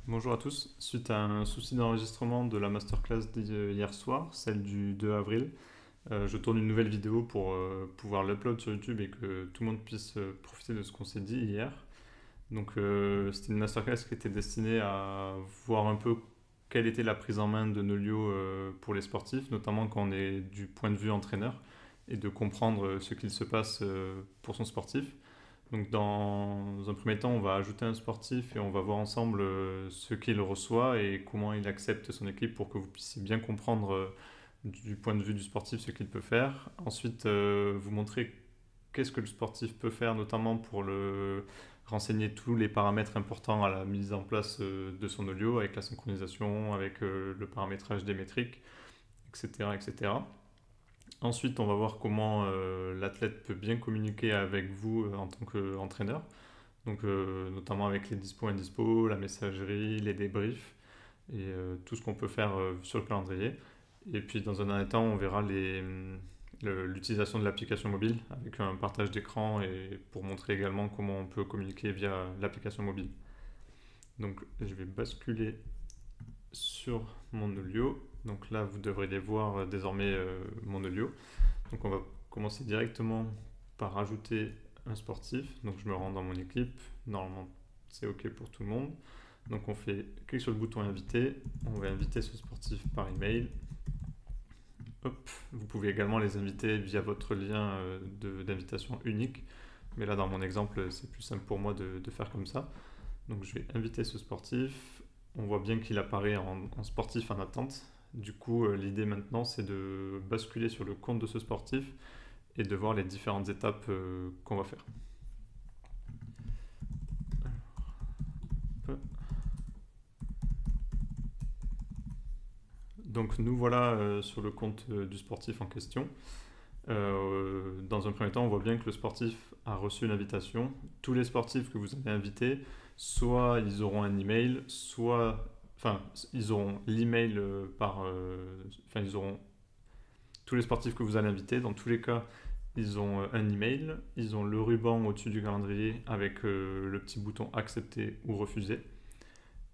Bonjour à tous. Suite à un souci d'enregistrement de la masterclass d'hier soir, celle du 2 avril, je tourne une nouvelle vidéo pour pouvoir l'upload sur YouTube et que tout le monde puisse profiter de ce qu'on s'est dit hier. Donc c'était une masterclass qui était destinée à voir un peu quelle était la prise en main de Nolio pour les sportifs, notamment quand on est du point de vue entraîneur, et de comprendre ce qu'il se passe pour son sportif. Donc dans un premier temps, on va ajouter un sportif et on va voir ensemble ce qu'il reçoit et comment il accepte son équipe pour que vous puissiez bien comprendre du point de vue du sportif ce qu'il peut faire. Ensuite, vous montrer qu'est-ce que le sportif peut faire, notamment pour le renseigner tous les paramètres importants à la mise en place de son olio, avec la synchronisation, avec le paramétrage des métriques, etc., etc. Ensuite, on va voir comment l'athlète peut bien communiquer avec vous en tant qu'entraîneur, donc notamment avec les dispos indispo, la messagerie, les débriefs et tout ce qu'on peut faire sur le calendrier. Et puis dans un dernier temps, on verra l'utilisation de l'application mobile avec un partage d'écran et pour montrer également comment on peut communiquer via l'application mobile. Donc je vais basculer sur mon Olio. Donc là, vous devriez voir désormais mon Olio. Donc on va commencer directement par ajouter un sportif. Donc je me rends dans mon équipe. Normalement, c'est OK pour tout le monde. Donc on fait clic sur le bouton inviter. On va inviter ce sportif par email. Hop. Vous pouvez également les inviter via votre lien d'invitation unique. Mais là, dans mon exemple, c'est plus simple pour moi de faire comme ça. Donc je vais inviter ce sportif. On voit bien qu'il apparaît en sportif en attente. Du coup, l'idée maintenant, c'est de basculer sur le compte de ce sportif et de voir les différentes étapes qu'on va faire. Donc nous voilà sur le compte du sportif en question. Dans un premier temps, on voit bien que le sportif a reçu une invitation. Tous les sportifs que vous avez invités, soit ils auront un email, soit, enfin, ils auront l'email enfin, ils auront tous les sportifs que vous allez inviter. Dans tous les cas, ils ont un email, ils ont le ruban au-dessus du calendrier avec le petit bouton accepter ou refuser.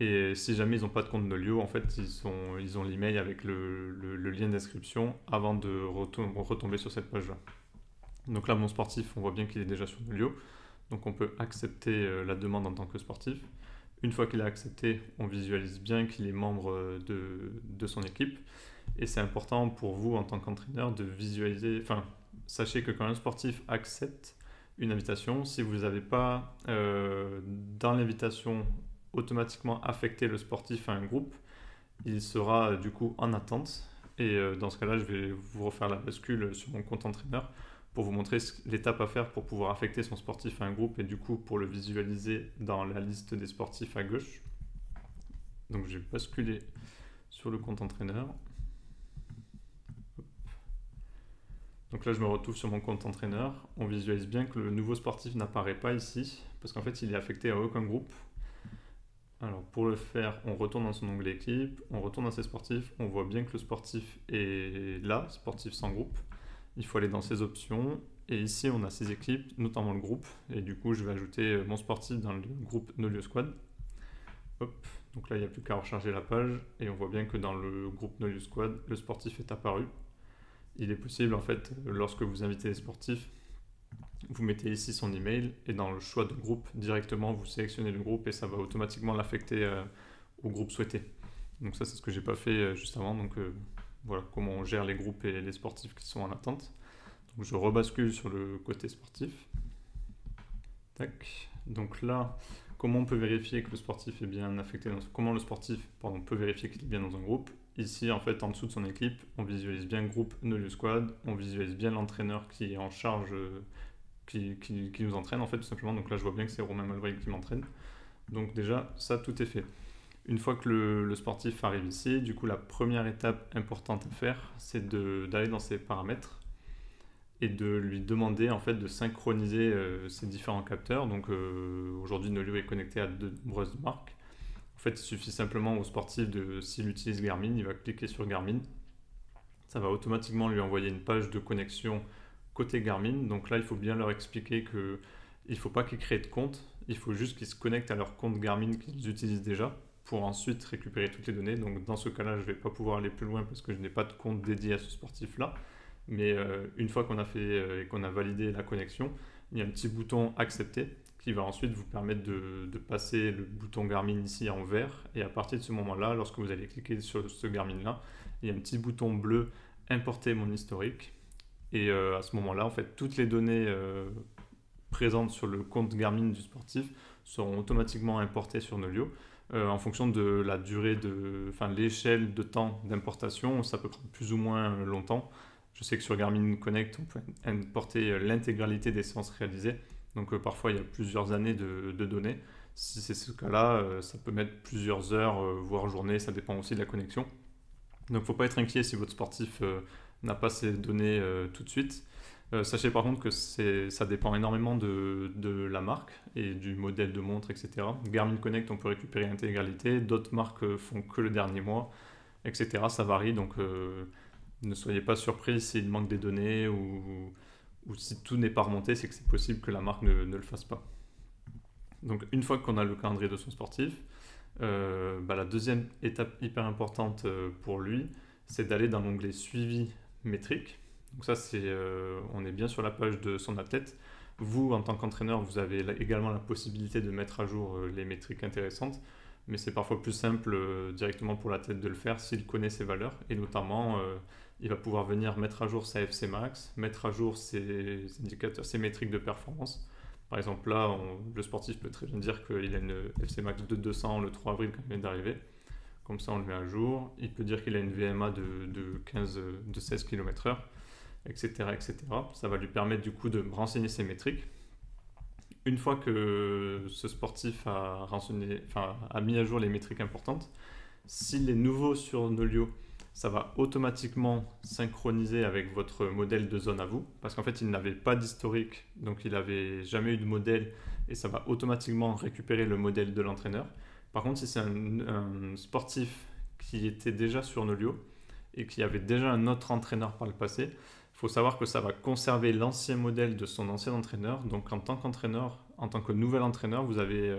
Et si jamais ils n'ont pas de compte Nolio, en fait, ils ont l'email avec le lien d'inscription avant de retomber sur cette page-là. Donc là, mon sportif, on voit bien qu'il est déjà sur Nolio. Donc on peut accepter la demande en tant que sportif. Une fois qu'il a accepté, on visualise bien qu'il est membre de son équipe. Et c'est important pour vous, en tant qu'entraîneur, de visualiser. Enfin, sachez que quand un sportif accepte une invitation, si vous n'avez pas dans l'invitation automatiquement affecté le sportif à un groupe, il sera du coup en attente. Et dans ce cas-là, je vais vous refaire la bascule sur mon compte entraîneur pour vous montrer l'étape à faire pour pouvoir affecter son sportif à un groupe et du coup pour le visualiser dans la liste des sportifs à gauche. Donc je vais basculer sur le compte entraîneur. Donc là, je me retrouve sur mon compte entraîneur. On visualise bien que le nouveau sportif n'apparaît pas ici parce qu'en fait, il est affecté à aucun groupe. Alors pour le faire, on retourne dans son onglet équipe, on retourne dans ses sportifs, on voit bien que le sportif est là, sportif sans groupe. Il faut aller dans ses options et ici on a ses équipes, notamment le groupe. Et du coup je vais ajouter mon sportif dans le groupe Nolio Squad. Hop, donc là il n'y a plus qu'à recharger la page et on voit bien que dans le groupe Nolio Squad, le sportif est apparu. Il est possible en fait, lorsque vous invitez les sportifs, vous mettez ici son email et dans le choix de groupe, directement vous sélectionnez le groupe et ça va automatiquement l'affecter au groupe souhaité. Donc ça c'est ce que j'ai pas fait juste avant, donc voilà comment on gère les groupes et les sportifs qui sont en attente. Donc je rebascule sur le côté sportif. Tac. Donc là, comment on peut vérifier que le sportif est bien affecté comment le sportif peut vérifier qu'il est bien dans un groupe. Ici, en fait, en dessous de son équipe, on visualise bien le groupe Nolio Squad, on visualise bien l'entraîneur qui est en charge qui nous entraîne en fait tout simplement. Donc là je vois bien que c'est Romain Malbray qui m'entraîne. Donc déjà ça tout est fait. Une fois que le sportif arrive ici, du coup la première étape importante à faire c'est d'aller dans ses paramètres et de lui demander en fait de synchroniser ses différents capteurs. Donc aujourd'hui Nolio est connecté à de nombreuses marques. En fait il suffit simplement au sportif s'il utilise Garmin, il va cliquer sur Garmin. Ça va automatiquement lui envoyer une page de connexion côté Garmin. Donc là, il faut bien leur expliquer qu'il ne faut pas qu'ils créent de compte, il faut juste qu'ils se connectent à leur compte Garmin qu'ils utilisent déjà. pour ensuite récupérer toutes les données. Donc dans ce cas-là, je ne vais pas pouvoir aller plus loin parce que je n'ai pas de compte dédié à ce sportif-là. Mais une fois qu'on a fait et qu'on a validé la connexion, il y a un petit bouton accepter qui va ensuite vous permettre de passer le bouton Garmin ici en vert. Et à partir de ce moment-là, lorsque vous allez cliquer sur ce Garmin-là, il y a un petit bouton bleu importer mon historique. Et à ce moment-là, en fait, toutes les données présentes sur le compte Garmin du sportif seront automatiquement importées sur Nolio. En fonction de la durée l'échelle de temps d'importation, ça peut prendre plus ou moins longtemps. Je sais que sur Garmin Connect, on peut importer l'intégralité des séances réalisées. Donc parfois, il y a plusieurs années de données. Si c'est ce cas-là, ça peut mettre plusieurs heures, voire journées. Ça dépend aussi de la connexion. Donc il ne faut pas être inquiet si votre sportif n'a pas ces données tout de suite. Sachez par contre que ça dépend énormément de la marque et du modèle de montre, etc. Garmin Connect, on peut récupérer l'intégralité. D'autres marques font que le dernier mois, etc. Ça varie, donc ne soyez pas surpris s'il manque des données ou si tout n'est pas remonté, c'est que c'est possible que la marque ne le fasse pas. Donc une fois qu'on a le calendrier de son sportif, la deuxième étape hyper importante pour lui, c'est d'aller dans l'onglet suivi métrique. Donc ça, on est bien sur la page de son athlète. Vous, en tant qu'entraîneur, vous avez également la possibilité de mettre à jour les métriques intéressantes, mais c'est parfois plus simple directement pour l'athlète de le faire s'il connaît ses valeurs. Et notamment, il va pouvoir venir mettre à jour sa FC Max, mettre à jour ses indicateurs, ses métriques de performance. Par exemple, là, le sportif peut très bien dire qu'il a une FC Max de 200 le 3 avril quand il vient d'arriver. Comme ça, on le met à jour. Il peut dire qu'il a une VMA de 16 km/h, etc., etc. Ça va lui permettre du coup de renseigner ses métriques. Une fois que ce sportif a mis à jour les métriques importantes, s'il est nouveau sur Nolio, ça va automatiquement synchroniser avec votre modèle de zone à vous, parce qu'en fait, il n'avait pas d'historique, donc il n'avait jamais eu de modèle, et ça va automatiquement récupérer le modèle de l'entraîneur. Par contre, si c'est un sportif qui était déjà sur Nolio et qui avait déjà un autre entraîneur par le passé, il faut savoir que ça va conserver l'ancien modèle de son ancien entraîneur. Donc en tant qu'entraîneur, en tant que nouvel entraîneur, vous avez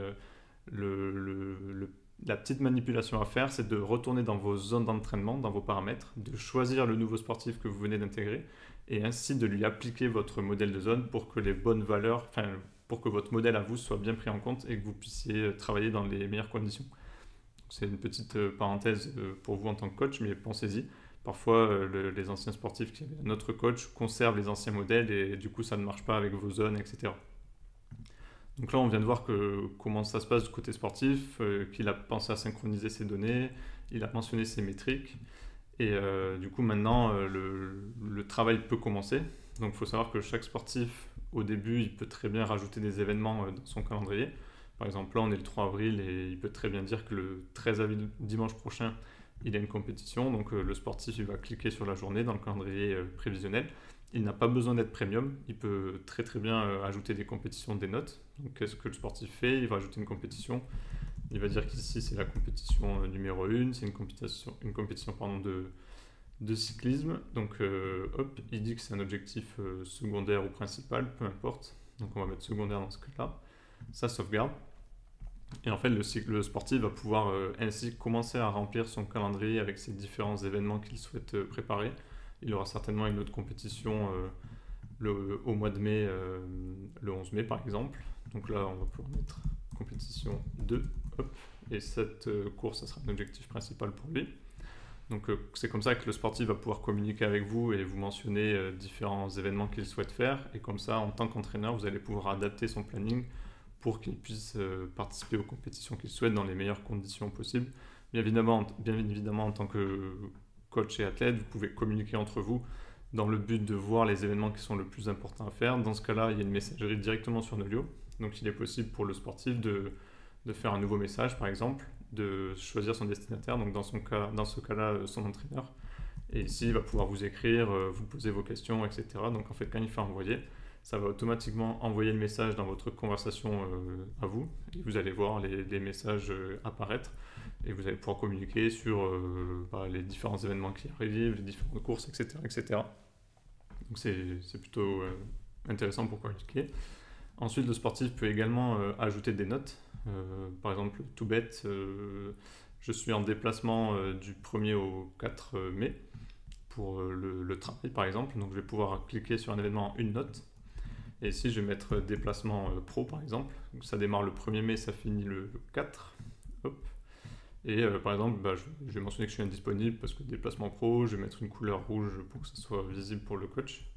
la petite manipulation à faire, c'est de retourner dans vos zones d'entraînement, dans vos paramètres, de choisir le nouveau sportif que vous venez d'intégrer et ainsi de lui appliquer votre modèle de zone pour que les bonnes valeurs, pour que votre modèle à vous soit bien pris en compte et que vous puissiez travailler dans les meilleures conditions. C'est une petite parenthèse pour vous en tant que coach, mais pensez-y. Parfois, les anciens sportifs qui avaient notre coach conservent les anciens modèles et du coup, ça ne marche pas avec vos zones, etc. Donc là, on vient de voir comment ça se passe du côté sportif, qu'il a pensé à synchroniser ses données, il a mentionné ses métriques. Et du coup, maintenant, le travail peut commencer. Donc il faut savoir que chaque sportif, au début, il peut très bien rajouter des événements dans son calendrier. Par exemple, là, on est le 3 avril et il peut très bien dire que le 13 avril, dimanche prochain, il y a une compétition. Donc le sportif, il va cliquer sur la journée dans le calendrier prévisionnel. Il n'a pas besoin d'être premium, il peut très très bien ajouter des compétitions, des notes. Donc qu'est-ce que le sportif fait? Il va ajouter une compétition. Il va dire qu'ici c'est la compétition numéro 1, c'est une compétition de cyclisme. Donc hop, il dit que c'est un objectif secondaire ou principal, peu importe. Donc on va mettre secondaire dans ce cas-là. Ça sauvegarde. Et en fait, le sportif va pouvoir ainsi commencer à remplir son calendrier avec ses différents événements qu'il souhaite préparer. Il aura certainement une autre compétition au mois de mai, le 11 mai par exemple. Donc là, on va pouvoir mettre compétition 2. Hop, et cette course, ça sera un objectif principal pour lui. Donc c'est comme ça que le sportif va pouvoir communiquer avec vous et vous mentionner différents événements qu'il souhaite faire. Et comme ça, en tant qu'entraîneur, vous allez pouvoir adapter son planning pour qu'il puisse participer aux compétitions qu'il souhaite dans les meilleures conditions possibles. Bien évidemment, en tant que coach et athlète, vous pouvez communiquer entre vous dans le but de voir les événements qui sont le plus importants à faire. Dans ce cas-là, il y a une messagerie directement sur Nolio. Donc il est possible pour le sportif de faire un nouveau message, par exemple, de choisir son destinataire, donc dans ce cas-là, son entraîneur. Et ici, il va pouvoir vous écrire, vous poser vos questions, etc. Donc en fait, quand il fait envoyer, ça va automatiquement envoyer le message dans votre conversation à vous. Et vous allez voir les messages apparaître. Et vous allez pouvoir communiquer sur les différents événements qui arrivent, les différentes courses, etc. etc. Donc c'est plutôt intéressant pour communiquer. Ensuite, le sportif peut également ajouter des notes. Par exemple, tout bête, je suis en déplacement du 1er au 4 mai pour le travail par exemple, donc je vais pouvoir cliquer sur un événement, une note, et ici je vais mettre déplacement pro par exemple, donc ça démarre le 1er mai, ça finit le 4, hop. Et par exemple, je vais mentionner que je suis indisponible parce que déplacement pro, je vais mettre une couleur rouge pour que ça soit visible pour le coach.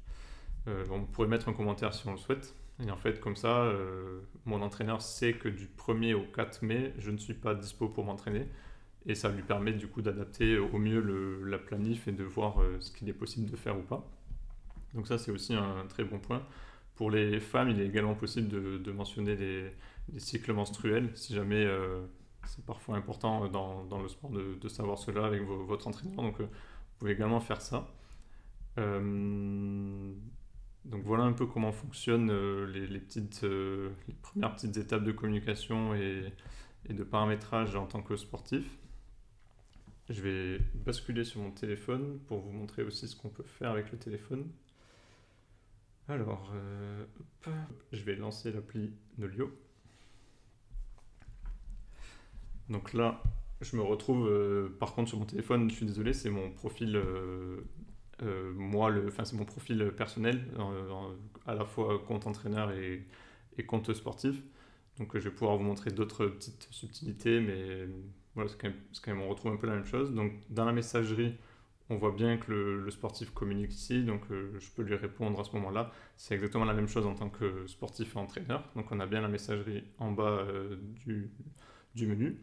On pourrait mettre un commentaire si on le souhaite. Et en fait, comme ça, mon entraîneur sait que du 1er au 4 mai, je ne suis pas dispo pour m'entraîner. Et ça lui permet du coup d'adapter au mieux la planif et de voir ce qu'il est possible de faire ou pas. Donc ça, c'est aussi un très bon point. Pour les femmes, il est également possible de mentionner les cycles menstruels, si jamais c'est parfois important dans le sport de savoir cela avec votre entraîneur. Donc vous pouvez également faire ça. Donc voilà un peu comment fonctionnent les premières petites étapes de communication et de paramétrage en tant que sportif. Je vais basculer sur mon téléphone pour vous montrer aussi ce qu'on peut faire avec le téléphone. Alors, je vais lancer l'appli Nolio. Donc là, je me retrouve, par contre sur mon téléphone, je suis désolé, c'est mon profil, c'est mon profil personnel, à la fois compte entraîneur et compte sportif. Donc je vais pouvoir vous montrer d'autres petites subtilités, mais voilà, on retrouve un peu la même chose. Donc dans la messagerie, on voit bien que le sportif communique ici, donc je peux lui répondre à ce moment-là. C'est exactement la même chose en tant que sportif et entraîneur. Donc on a bien la messagerie en bas du menu.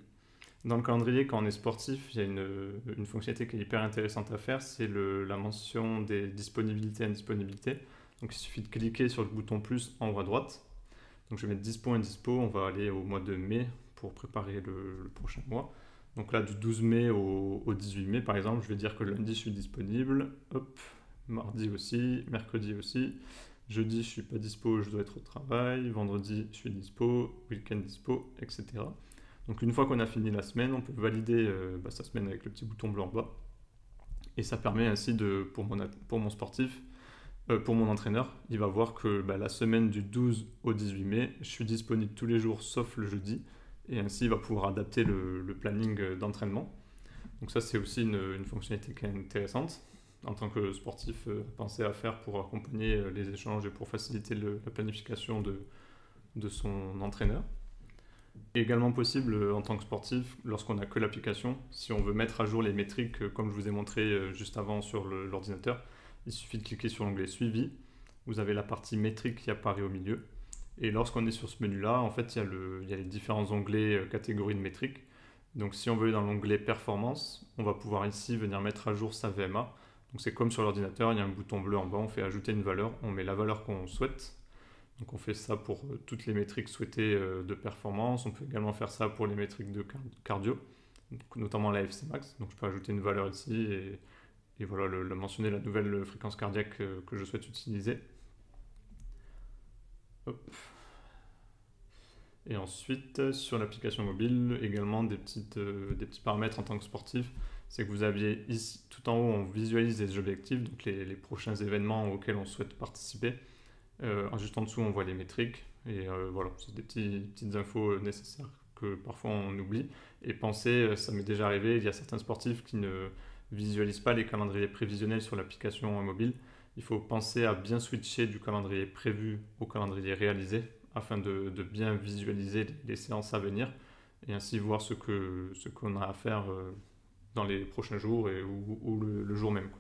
Dans le calendrier, quand on est sportif, il y a une fonctionnalité qui est hyper intéressante à faire, c'est la mention des disponibilités et indisponibilités. Donc il suffit de cliquer sur le bouton plus en haut à droite. Donc je vais mettre dispo, indispo, on va aller au mois de mai pour préparer le prochain mois. Donc là, du 12 mai au 18 mai, par exemple, je vais dire que lundi, je suis disponible. Hop, mardi aussi, mercredi aussi. Jeudi, je suis pas dispo, je dois être au travail. Vendredi, je suis dispo, week-end dispo, etc. Donc une fois qu'on a fini la semaine, on peut valider sa semaine avec le petit bouton bleu en bas. Et ça permet ainsi pour mon sportif, pour mon entraîneur, il va voir que la semaine du 12 au 18 mai, je suis disponible tous les jours sauf le jeudi. Et ainsi, il va pouvoir adapter le planning d'entraînement. Donc ça, c'est aussi une fonctionnalité qui est intéressante en tant que sportif, penser à faire pour accompagner les échanges et pour faciliter la planification de son entraîneur. C'est également possible en tant que sportif, lorsqu'on n'a que l'application, si on veut mettre à jour les métriques, comme je vous ai montré juste avant sur l'ordinateur, il suffit de cliquer sur l'onglet Suivi. Vous avez la partie métrique qui apparaît au milieu. Et lorsqu'on est sur ce menu-là, en fait, il y a les différents onglets catégories de métriques. Donc si on veut aller dans l'onglet Performance, on va pouvoir ici venir mettre à jour sa VMA. Donc c'est comme sur l'ordinateur, il y a un bouton bleu en bas, on fait ajouter une valeur, on met la valeur qu'on souhaite. Donc on fait ça pour toutes les métriques souhaitées de performance. On peut également faire ça pour les métriques de cardio, donc notamment la FC Max. Donc je peux ajouter une valeur ici et voilà, mentionner la nouvelle fréquence cardiaque que je souhaite utiliser. Hop. Et ensuite, sur l'application mobile, également des petits paramètres en tant que sportif. C'est que vous aviez ici, tout en haut, on visualise les objectifs, donc les prochains événements auxquels on souhaite participer. Juste en dessous, on voit les métriques. Et voilà, c'est des petites infos nécessaires que parfois on oublie. Et pensez, ça m'est déjà arrivé, il y a certains sportifs qui ne visualisent pas les calendriers prévisionnels sur l'application mobile. Il faut penser à bien switcher du calendrier prévu au calendrier réalisé afin de bien visualiser les séances à venir et ainsi voir ce qu'on a à faire dans les prochains jours ou le jour même.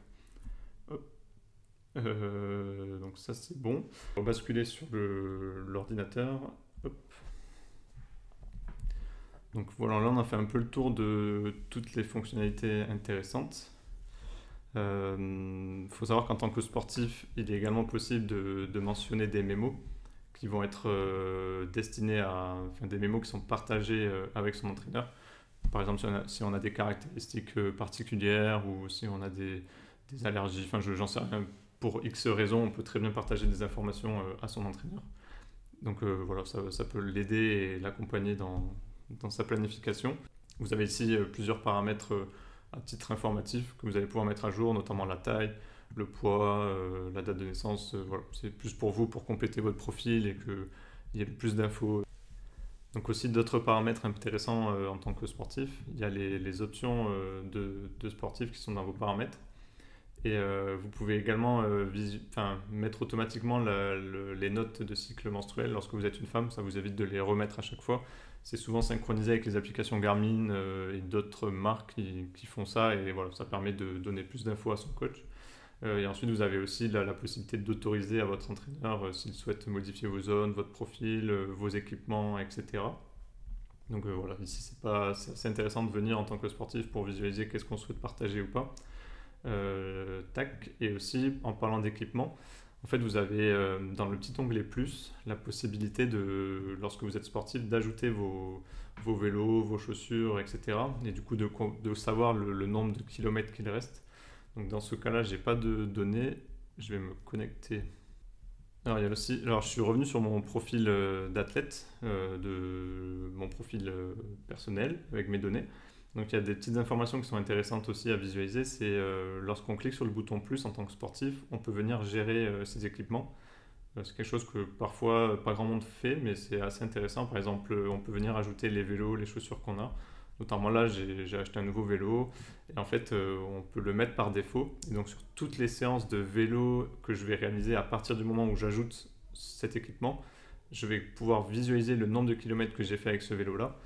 Donc ça c'est bon. On va basculer sur l'ordinateur. Donc voilà, là on a fait un peu le tour de toutes les fonctionnalités intéressantes. Faut savoir qu'en tant que sportif, il est également possible de mentionner des mémos qui vont être destinés des mémos qui sont partagés avec son entraîneur. Par exemple, si on a des caractéristiques particulières ou si on a des allergies, j'en sais rien, pour X raisons, on peut très bien partager des informations à son entraîneur. Donc voilà, ça peut l'aider et l'accompagner dans sa planification. Vous avez ici plusieurs paramètres à titre informatif que vous allez pouvoir mettre à jour, notamment la taille, le poids, la date de naissance. Voilà. C'est plus pour vous, pour compléter votre profil et qu'il y ait le plus d'infos. Donc aussi d'autres paramètres intéressants en tant que sportif. Il y a les options de sportif qui sont dans vos paramètres. Et vous pouvez également mettre automatiquement les notes de cycle menstruel lorsque vous êtes une femme. Ça vous évite de les remettre à chaque fois. C'est souvent synchronisé avec les applications Garmin et d'autres marques qui font ça. Et voilà, ça permet de donner plus d'infos à son coach. Et ensuite, vous avez aussi la possibilité d'autoriser à votre entraîneur s'il souhaite modifier vos zones, votre profil, vos équipements, etc. Donc voilà, ici c'est assez intéressant de venir en tant que sportif pour visualiser qu'est-ce qu'on souhaite partager ou pas. Tac. Et aussi, en parlant d'équipement, en fait, vous avez dans le petit onglet plus la possibilité lorsque vous êtes sportif, d'ajouter vos vélos, vos chaussures, etc. Et du coup, de savoir le nombre de kilomètres qu'il reste. Donc dans ce cas-là, j'ai pas de données. Je vais me connecter. Alors, il y a aussi, alors je suis revenu sur mon profil d'athlète, de mon profil personnel avec mes données. Donc il y a des petites informations qui sont intéressantes aussi à visualiser. C'est lorsqu'on clique sur le bouton plus en tant que sportif, on peut venir gérer ses équipements. C'est quelque chose que parfois pas grand monde fait, mais c'est assez intéressant. Par exemple, on peut venir ajouter les vélos, les chaussures qu'on a. Notamment là, j'ai acheté un nouveau vélo et en fait, on peut le mettre par défaut. Et donc, sur toutes les séances de vélo que je vais réaliser à partir du moment où j'ajoute cet équipement, je vais pouvoir visualiser le nombre de kilomètres que j'ai fait avec ce vélo-là.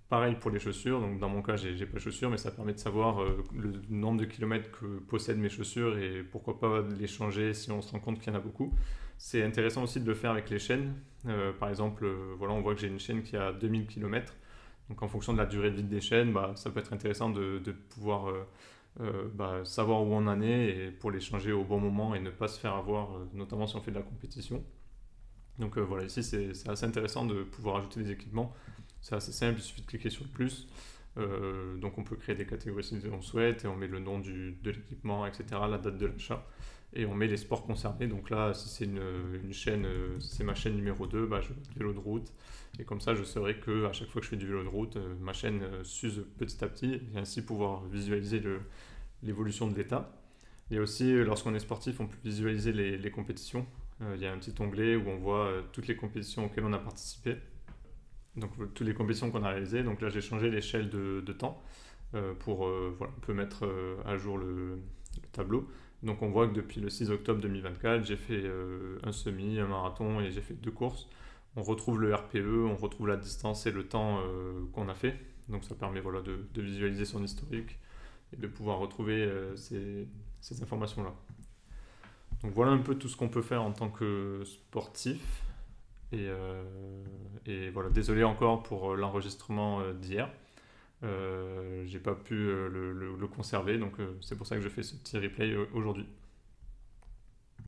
Pareil pour les chaussures, donc dans mon cas, j'ai pas de chaussures, mais ça permet de savoir le nombre de kilomètres que possèdent mes chaussures et pourquoi pas les changer si on se rend compte qu'il y en a beaucoup. C'est intéressant aussi de le faire avec les chaînes. Par exemple, voilà, on voit que j'ai une chaîne qui a 2000 km. Donc en fonction de la durée de vie des chaînes, ça peut être intéressant de pouvoir savoir où on en est et pour les changer au bon moment et ne pas se faire avoir, notamment si on fait de la compétition. Donc voilà, ici c'est assez intéressant de pouvoir ajouter des équipements. C'est assez simple, il suffit de cliquer sur le plus. Donc on peut créer des catégories si on souhaite et on met le nom de l'équipement, etc., la date de l'achat. Et on met les sports concernés. Donc là, si c'est une chaîne, c'est ma chaîne numéro 2, je fais du vélo de route. Et comme ça, je saurai qu'à chaque fois que je fais du vélo de route, ma chaîne s'use petit à petit et ainsi pouvoir visualiser l'évolution de l'état. Et aussi, lorsqu'on est sportif, on peut visualiser les compétitions. Il y a un petit onglet où on voit toutes les compétitions auxquelles on a participé. Donc toutes les compétitions qu'on a réalisées. Donc là, j'ai changé l'échelle de temps pour on peut mettre à jour le tableau. Donc on voit que depuis le 6 octobre 2024, j'ai fait un semi, un marathon et j'ai fait 2 courses. On retrouve le RPE, on retrouve la distance et le temps qu'on a fait. Donc ça permet de visualiser son historique et de pouvoir retrouver ces informations-là. Donc voilà un peu tout ce qu'on peut faire en tant que sportif. Et voilà, désolé encore pour l'enregistrement d'hier. J'ai pas pu le conserver, donc c'est pour ça que je fais ce petit replay aujourd'hui.